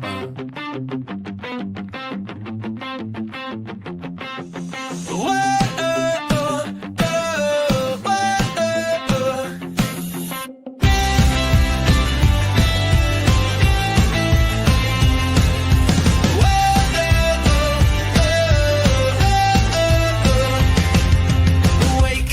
Wake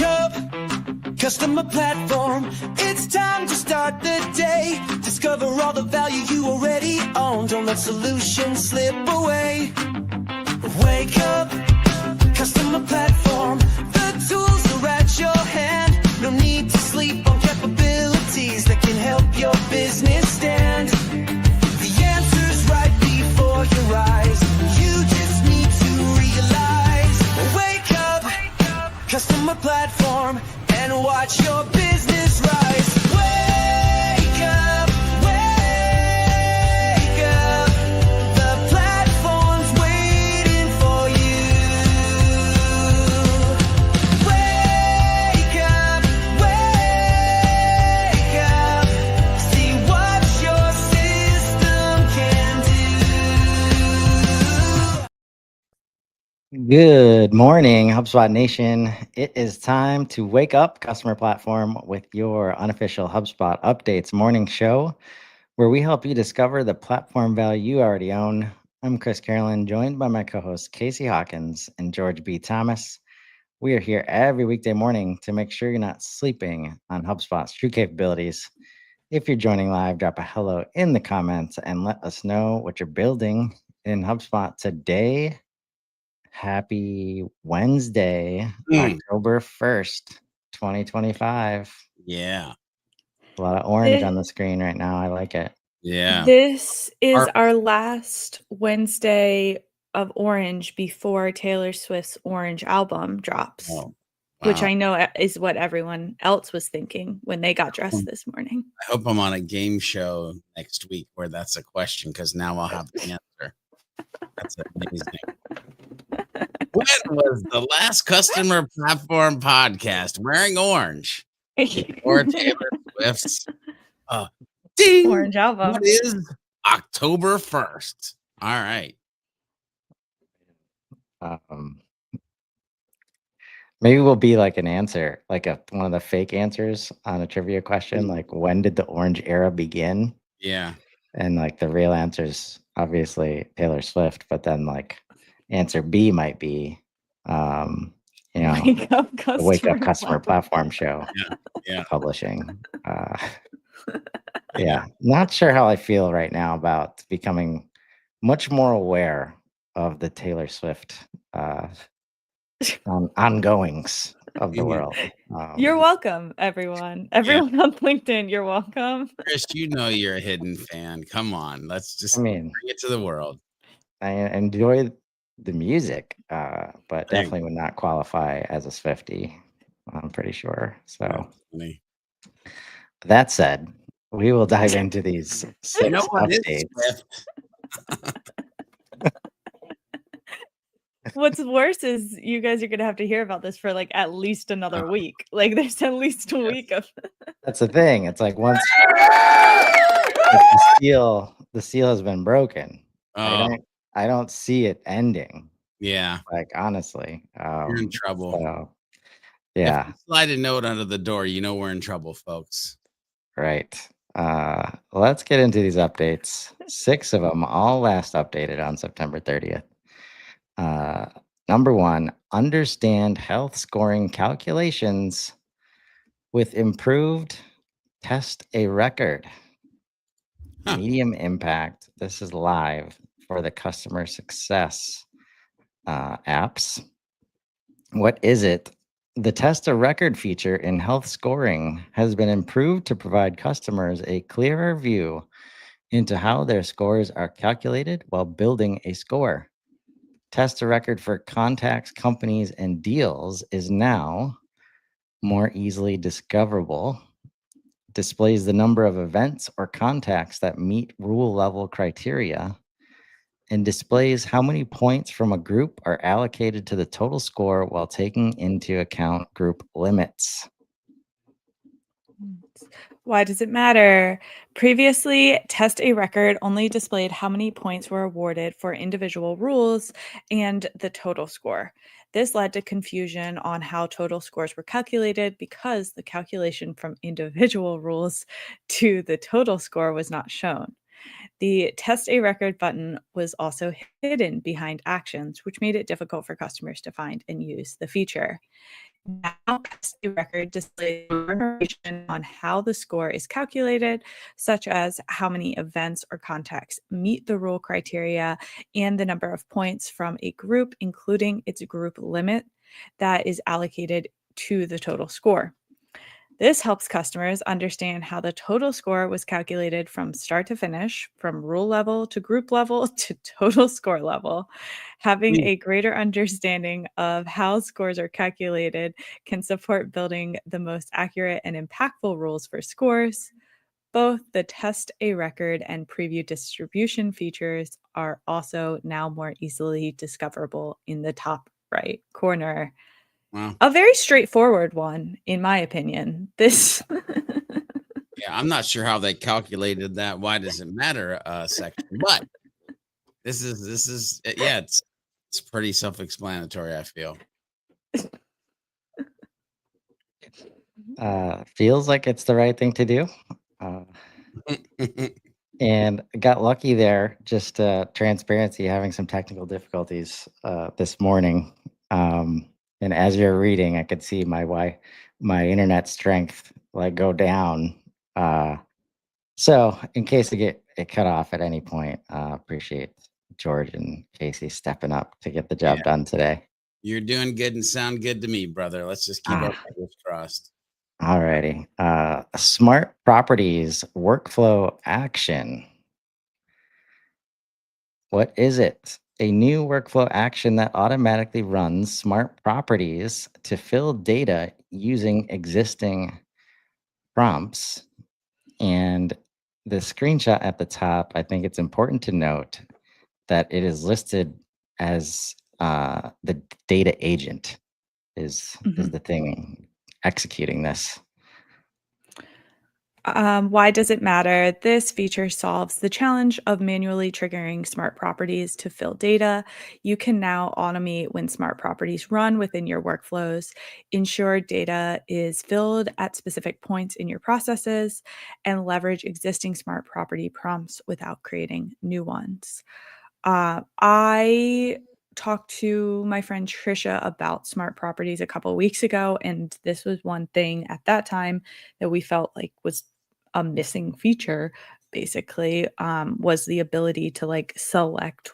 up, customer platform. It's time to start the day. Discover all the value you already own. Don't let solutions slip away. Wake up, customer platform. The tools are at your hand. No need to sleep on capabilities that can help your business stand. The answer's right before your eyes. You just need to realize. Wake up, customer platform, and watch your business rise. Wake up, wake up. The platform's waiting for you. Wake up, wake up. See what your system can do. Good morning, HubSpot Nation. It is time to wake up customer platform with your unofficial HubSpot updates morning show, where we help you discover the platform value you already own. I'm Chris Carolyn, joined by my co-hosts Casey Hawkins and George B. Thomas. We are here every weekday morning to make sure you're not sleeping on HubSpot's true capabilities. If you're joining live, drop a hello in the comments and let us know what you're building in HubSpot today. Happy Wednesday, October 1st, 2025. Yeah. A lot of orange on the screen right now. I like it. Yeah. This is our last Wednesday of orange before Taylor Swift's Orange album drops, which I know is what everyone else was thinking when they got dressed this morning. I hope I'm on a game show next week where that's a question, because now I'll have the answer. That's amazing. When was the last customer platform podcast wearing orange? Or Taylor Swift's ding, Orange album. What is October 1st? All right. Maybe we'll be like an answer, like one of the fake answers on a trivia question, like when did the orange era begin? Yeah. And like the real answer is obviously Taylor Swift, but then like answer B might be, the Wake Up Customer Platform Show. Yeah. Publishing. Yeah. Not sure how I feel right now about becoming much more aware of the Taylor Swift ongoings of the world. You're welcome, everyone. Everyone on LinkedIn, you're welcome. Chris, you know you're a hidden fan. Come on. Let's just bring it to the world. I enjoy the music, but definitely would not qualify as a Swiftie, I'm pretty sure. So that said, we will dive into these 6 updates. What's worse is you guys are going to have to hear about this for like at least another week. Like there's at least a week of That's the thing. It's like once the seal has been broken. I don't see it ending. Yeah. Like honestly. You're in trouble. So, yeah. If you slide a note under the door, you know we're in trouble, folks. Right. Let's get into these updates. 6 of them, all last updated on September 30th. Number 1, understand health scoring calculations with improved test a record. Medium impact. This is live for the customer success apps. What is it? The test a record feature in health scoring has been improved to provide customers a clearer view into how their scores are calculated while building a score. Test a record for contacts, companies, and deals is now more easily discoverable. Displays the number of events or contacts that meet rule level criteria, and displays how many points from a group are allocated to the total score while taking into account group limits. Why does it matter? Previously, Test a Record only displayed how many points were awarded for individual rules and the total score. This led to confusion on how total scores were calculated because the calculation from individual rules to the total score was not shown. The Test a Record button was also hidden behind actions, which made it difficult for customers to find and use the feature. Now, Custody Record displays more information on how the score is calculated, such as how many events or contacts meet the rule criteria and the number of points from a group, including its group limit that is allocated to the total score. This helps customers understand how the total score was calculated from start to finish, from rule level to group level to total score level. Having Mm. a greater understanding of how scores are calculated can support building the most accurate and impactful rules for scores. Both the Test a Record and Preview Distribution features are also now more easily discoverable in the top right corner. Wow. A very straightforward one, in my opinion. This Yeah, I'm not sure how they calculated that. Why does it matter? Section, but yeah, it's pretty self-explanatory. I feel. Feels like it's the right thing to do. Uh, and got lucky there. Just transparency, having some technical difficulties this morning. And as you're reading, I could see my internet strength like go down. So in case it cut off at any point, appreciate George and Casey stepping up to get the job Yeah, done today. you're doing good and sound good to me, brother. Let's just keep our fingers crossed. All righty. Smart properties workflow action. What is it? A new workflow action that automatically runs smart properties to fill data using existing prompts. And the screenshot at the top, I think it's important to note that it is listed as the data agent is Mhm. the thing executing this. Why does it matter? This feature solves the challenge of manually triggering smart properties to fill data. You can now automate when smart properties run within your workflows, ensure data is filled at specific points in your processes, and leverage existing smart property prompts without creating new ones. I talked to my friend Trisha about smart properties a couple weeks ago, and this was one thing at that time that we felt like was a missing feature, basically, was the ability to like select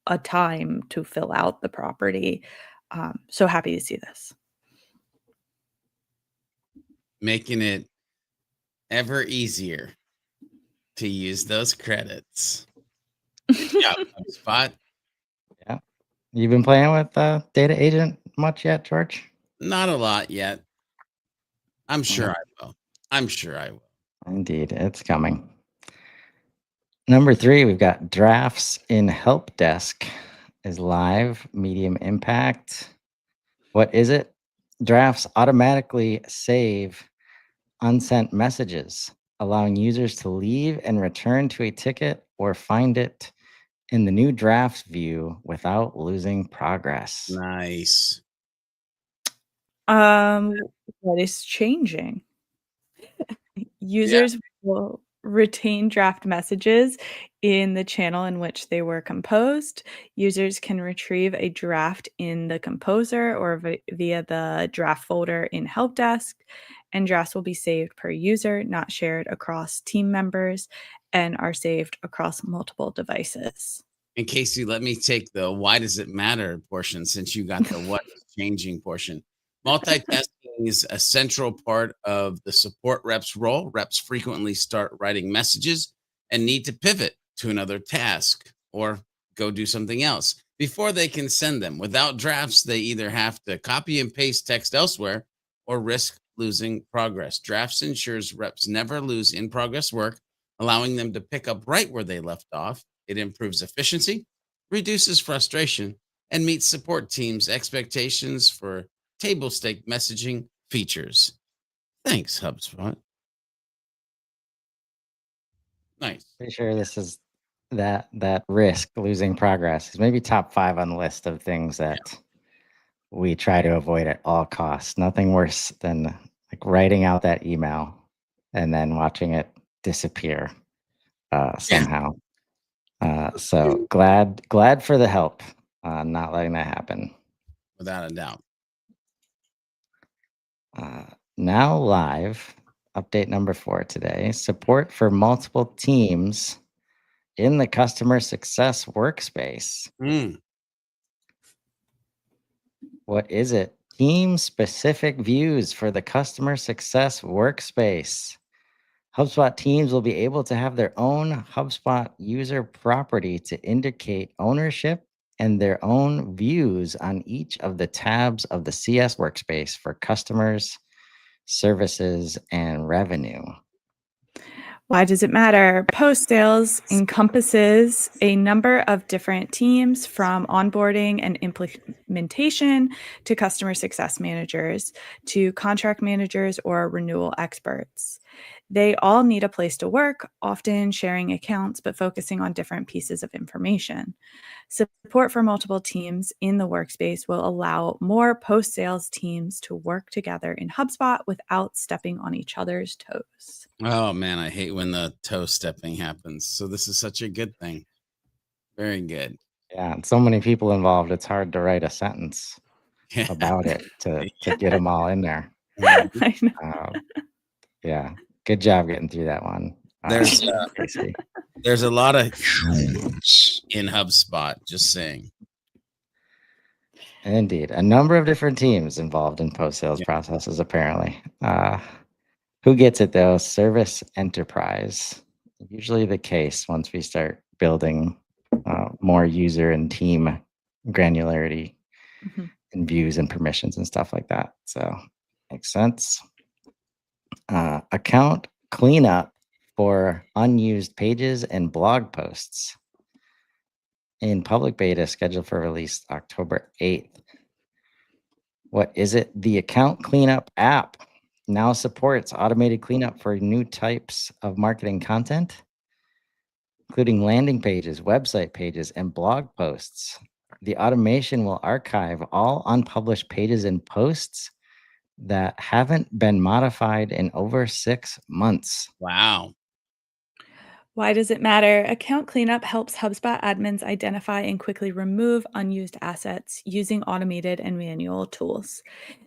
a time to fill out the property. So happy to see this. Making it ever easier to use those credits. Good job, HubSpot. Yeah. You've been playing with Data Agent much yet, George? Not a lot yet. I'm sure Yeah, I will. I'm sure I will. indeed, it's coming. Number 3, we've got drafts in help desk is live, medium impact. What is it? Drafts automatically save unsent messages, allowing users to leave and return to a ticket or find it in the new drafts view without losing progress. Nice. Um, what is changing? Yeah. Users will retain draft messages in the channel in which they were composed. Users can retrieve a draft in the composer or via the draft folder in Help Desk, and drafts will be saved per user, not shared across team members, and are saved across multiple devices. And Casey, let me take the why does it matter portion since you got the what is changing portion. Multitasking is a central part of the support reps role. Reps frequently start writing messages and need to pivot to another task or go do something else before they can send them. Without drafts, they either have to copy and paste text elsewhere or risk losing progress. Drafts ensures reps never lose in progress work, allowing them to pick up right where they left off. It improves efficiency, reduces frustration, and meets support teams' expectations for table stake messaging features. Thanks, HubSpot. Nice. Pretty sure this is that risk losing progress is maybe top 5 on the list of things that we try to avoid at all costs. Nothing worse than like writing out that email and then watching it disappear somehow. So glad for the help on not letting that happen. Without a doubt. Now live, update number 4 today, support for multiple teams in the customer success workspace. What is it? Team specific views for the customer success workspace. HubSpot teams will be able to have their own HubSpot user property to indicate ownership and their own views on each of the tabs of the CS workspace for customers, services, and revenue. Why does it matter? Post sales encompasses a number of different teams, from onboarding and implementation to customer success managers to contract managers or renewal experts. They all need a place to work, often sharing accounts, but focusing on different pieces of information. Support for multiple teams in the workspace will allow more post-sales teams to work together in HubSpot without stepping on each other's toes. Oh man, I hate when the toe stepping happens. So this is such a good thing. Very good. Yeah, and so many people involved, it's hard to write a sentence about it to get them all in there. I know. Yeah, good job getting through that one. There's a lot of in HubSpot, just saying. Indeed, a number of different teams involved in post-sales processes, apparently. Who gets it, though? Service enterprise. Usually the case once we start building more user and team granularity and views and permissions and stuff like that. So makes sense. Account cleanup for unused pages and blog posts in public beta, scheduled for release October 8th. What is it? The account cleanup app now supports automated cleanup for new types of marketing content, including landing pages, website pages, and blog posts. The automation will archive all unpublished pages and posts that haven't been modified in over 6 months. Wow. Why does it matter? Account cleanup helps HubSpot admins identify and quickly remove unused assets using automated and manual tools.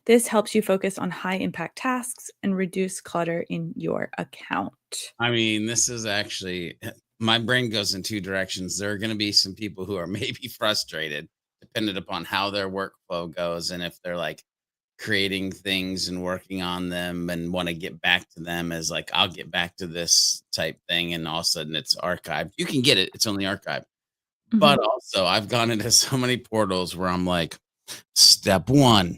This helps you focus on high-impact tasks and reduce clutter in your account. I mean, this is actually, my brain goes in 2 directions. There are going to be some people who are maybe frustrated, dependent upon how their workflow goes, and if they're like creating things and working on them and want to get back to them as like, I'll get back to this type thing, and all of a sudden it's archived. You can get it, it's only archived. But also I've gone into so many portals where I'm like, step 1,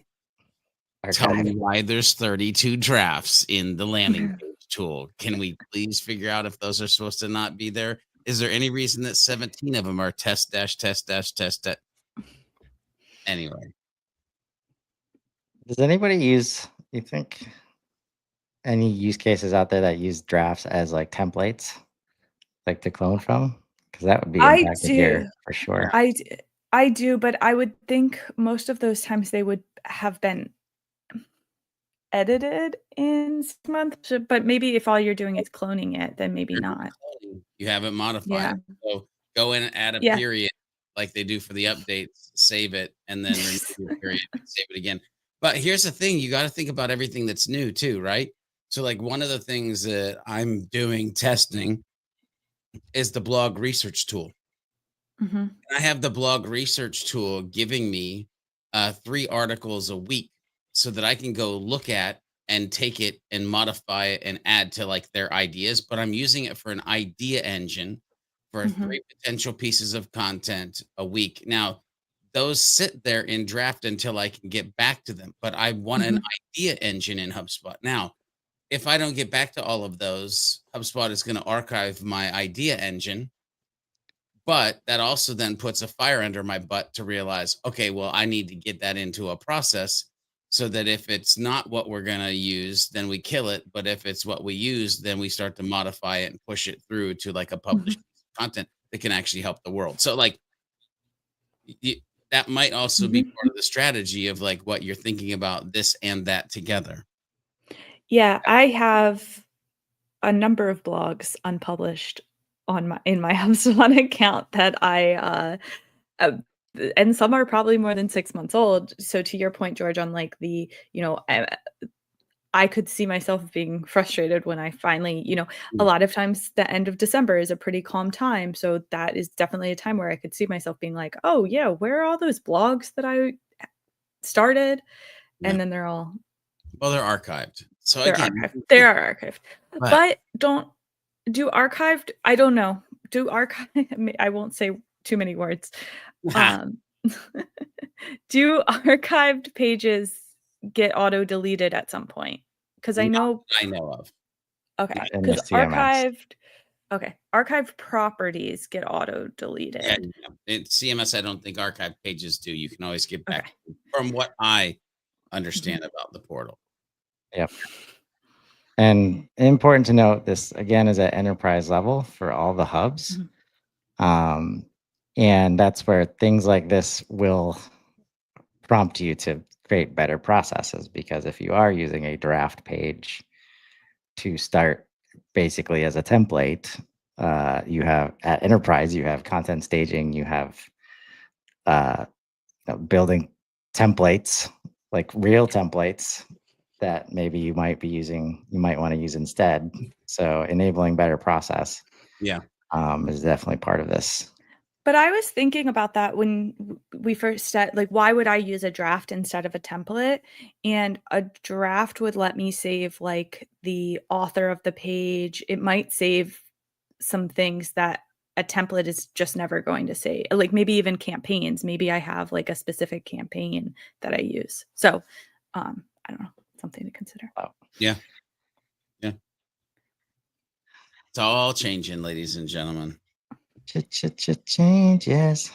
tell me why there's 32 drafts in the landing page tool. Can we please figure out if those are supposed to not be there? Is there any reason that 17 of them are test dash test dash test? Anyway. Does anybody use, you think, any use cases out there that use drafts as like templates, like to clone from? Because that would be impacted here for sure. I do, but I would think most of those times they would have been edited in 6 months, but maybe if all you're doing is cloning it, then maybe not. You haven't modified it. So go in and add a period like they do for the updates, save it, and then remove the period and save it again. But here's the thing, you got to think about everything that's new too, right? So like one of the things that I'm doing testing is the blog research tool. I have the blog research tool giving me 3 articles a week so that I can go look at and take it and modify it and add to like their ideas. But I'm using it for an idea engine for 3 potential pieces of content a week. Now, those sit there in draft until I can get back to them. But I want an idea engine in HubSpot. Now, if I don't get back to all of those, HubSpot is going to archive my idea engine. But that also then puts a fire under my butt to realize, okay, well, I need to get that into a process so that if it's not what we're going to use, then we kill it. But if it's what we use, then we start to modify it and push it through to like a published piece of content that can actually help the world. So like that might also be part of the strategy of like what you're thinking about this and that together. Yeah, I have a number of blogs unpublished in my HubSpot account that uh, and some are probably more than 6 months old. So to your point, George, on like I could see myself being frustrated when I finally, a lot of times the end of December is a pretty calm time. So that is definitely a time where I could see myself being like, oh yeah, where are all those blogs that I started? Yeah. And then they're archived. So they're again, archived. They are archived. But- But don't do archived. I don't know. Do archive. I won't say too many words. Um, do archived pages get auto deleted at some point? Because I know. I know of. Okay. In the Because CMS. archived properties get auto deleted. Yeah, in CMS, I don't think archive pages do. You can always get back Okay. from what I understand about the portal. Yep. And important to note, this again is at enterprise level for all the hubs. And that's where things like this will prompt you to create better processes, because if you are using a draft page to start basically as a template, you have at enterprise, you have content staging, you have building templates, like real templates that maybe you might want to use instead. So enabling better process is definitely part of this. But I was thinking about that when we first said, like, why would I use a draft instead of a template? And a draft would let me save like the author of the page. It might save some things that a template is just never going to save, like maybe even campaigns. Maybe I have like a specific campaign that I use. So I don't know, something to consider. Oh. Yeah. It's all changing, ladies and gentlemen. Changes.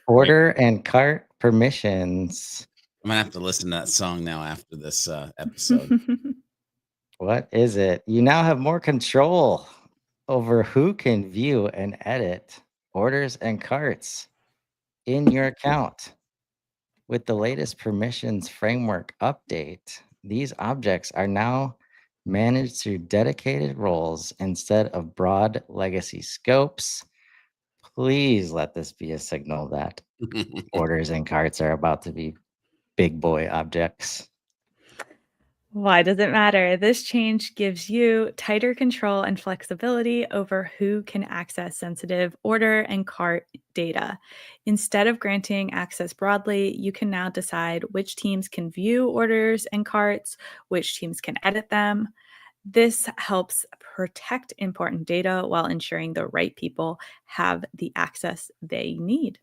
Order and cart permissions. I'm gonna have to listen to that song now after this episode. What is it? You now have more control over who can view and edit orders and carts in your account. With the latest permissions framework update, these objects are now managed through dedicated roles instead of broad legacy scopes. Please let this be a signal that orders and carts are about to be big boy objects. Why does it matter? This change gives you tighter control and flexibility over who can access sensitive order and cart data. Instead of granting access broadly, you can now decide which teams can view orders and carts, which teams can edit them. This helps protect important data while ensuring the right people have the access they need.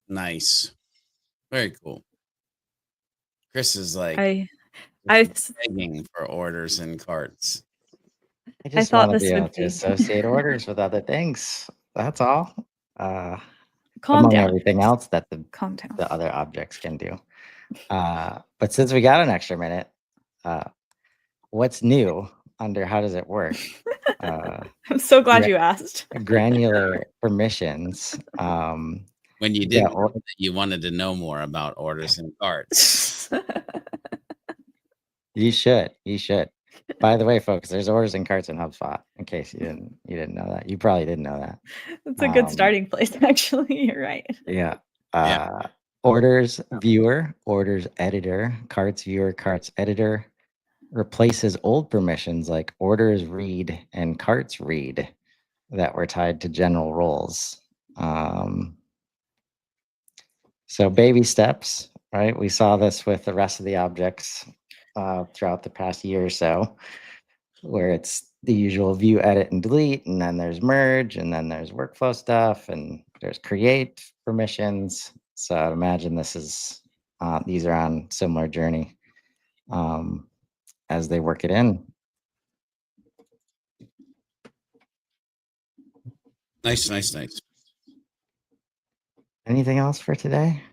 Nice. Very cool. Chris is like I begging for orders and carts. I just thought want to this be able would to be- associate orders with other things. That's all. Calm among down. everything else that Calm down. the other objects can do. But since we got an extra minute, what's new under how does it work? I'm so glad you asked. Granular permissions. When you did, you wanted to know more about orders and carts. You should. By the way, folks, there's orders and carts in HubSpot. In case you didn't know that, you probably didn't know that. That's a good starting place. Actually, you're right. Yeah. Orders viewer, orders editor, carts viewer, carts editor replaces old permissions like orders read and carts read that were tied to general roles. So baby steps, right? We saw this with the rest of the objects throughout the past year or so, where it's the usual view, edit, and delete, and then there's merge, and then there's workflow stuff, and there's create permissions. So I'd imagine these are on similar journey as they work it in. Nice. Anything else for today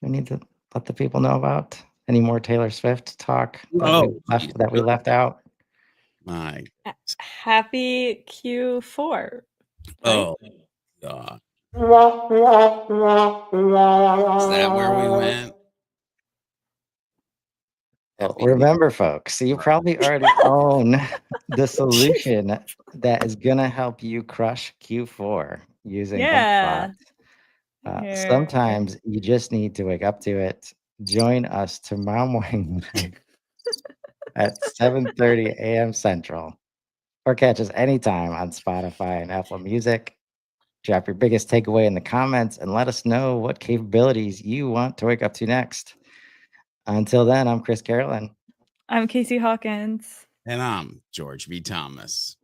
we need to let the people know about? Any more Taylor Swift talk that we left out? My Happy Q4. oh God. Is that where we went? Well, remember, folks, you probably already own the solution that is going to help you crush Q4 using HubSpot. Sometimes you just need to wake up to it. Join us tomorrow morning at 7:30 a.m. Central, or catch us anytime on Spotify and Apple Music. Drop your biggest takeaway in the comments and let us know what capabilities you want to wake up to next. Until then, I'm Chris Carolyn. I'm Casey Hawkins. And I'm George V. Thomas.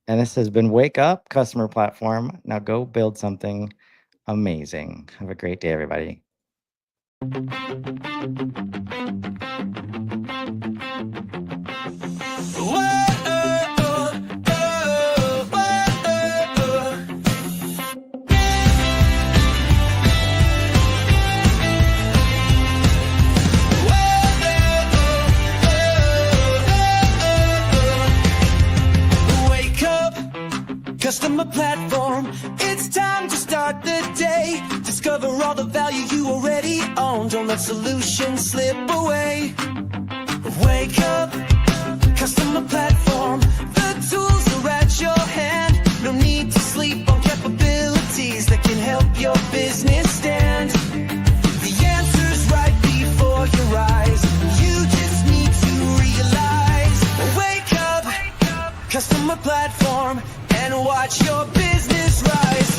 And this has been Wake Up Customer Platform. Now go build something amazing. Have a great day, everybody. Customer platform, it's time to start the day. Discover all the value you already own. Don't let solutions slip away. Wake up, customer platform. The tools are at your hand. No need to sleep on capabilities that can help your business stand. The answer's right before your eyes. You just need to realize. Wake up, customer platform, and watch your business rise.